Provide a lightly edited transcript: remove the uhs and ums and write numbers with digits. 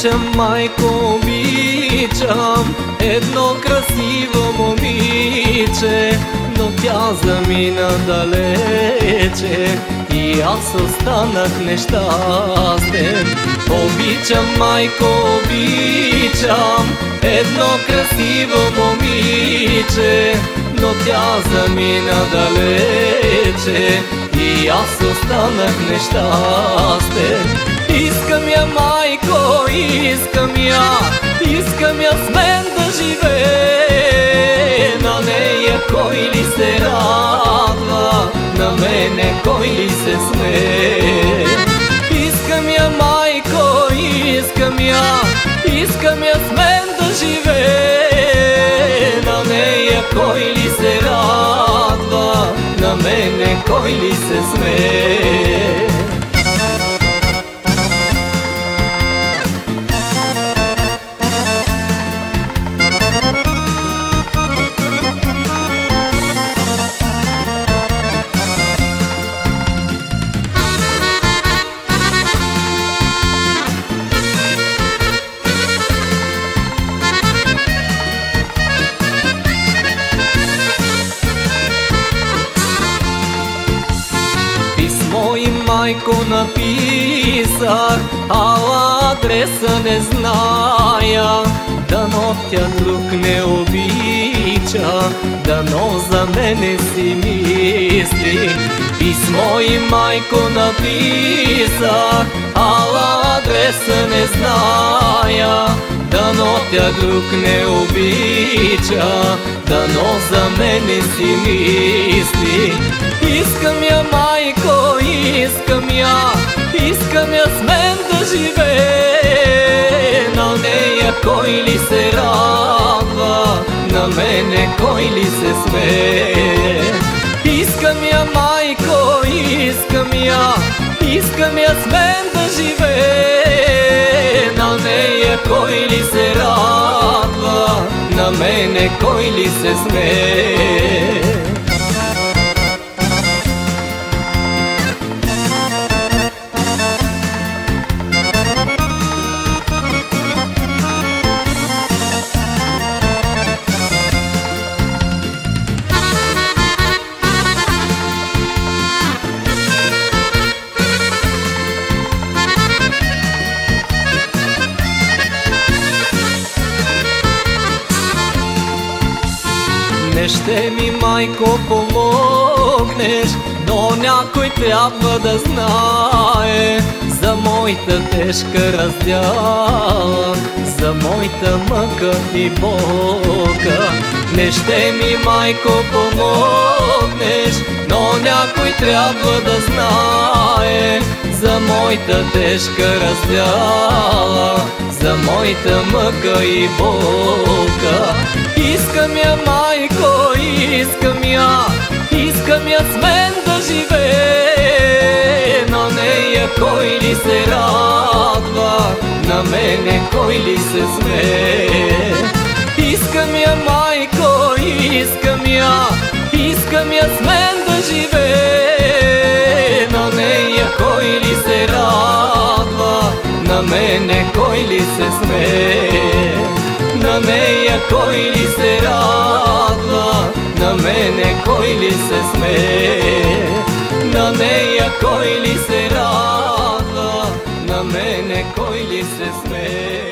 Обичам, майко, обичам едно красиво момиче, но тя замина далече и аз останах нещастен. Обичам, майко, обичам едно красиво момиче, но тя замина далече и аз останах нещастен. Искам я, майко, искам я с мен да живее. На нея кой ли се радва, на мене кой ли се смее. Искам я, майко, искам я с мен да живее. На нея кой ли се радва, на мене кой ли се смее. Майко, написах, ала адреса не зная. Дано тя друг не обича, дано за мене си мисли. Писмо и, майко, написах, ала адреса не зная. Дано тя друг не обича, дано за мене си мисли. Искам я, майко, искам я с мен да живее. На нея кой ли се радва, на мене кой ли се смее. Искам я, майко, искам я с мен да живее. На нея кой ли се радва, на мене кой ли се смее. Не ще ми, майко, помогнеш, но някой трябва да знае за моята тежка раздяла, за моята мъка и болка. Не ще ми, майко, помогнеш, но някой трябва да знае за моята тежка раздяла, за моята мъка и болка. Искам я, майко, искам я с мен да живее. На нея кой ли се радва, на мене кой ли се смее. Искам я, майко, искам я с мен да живее. На нея кой ли се радва, на мене кой ли се смее. На нея кой ли се радва, на мене кой ли се смее. На нея кой ли се радва, на мене кой ли се смее.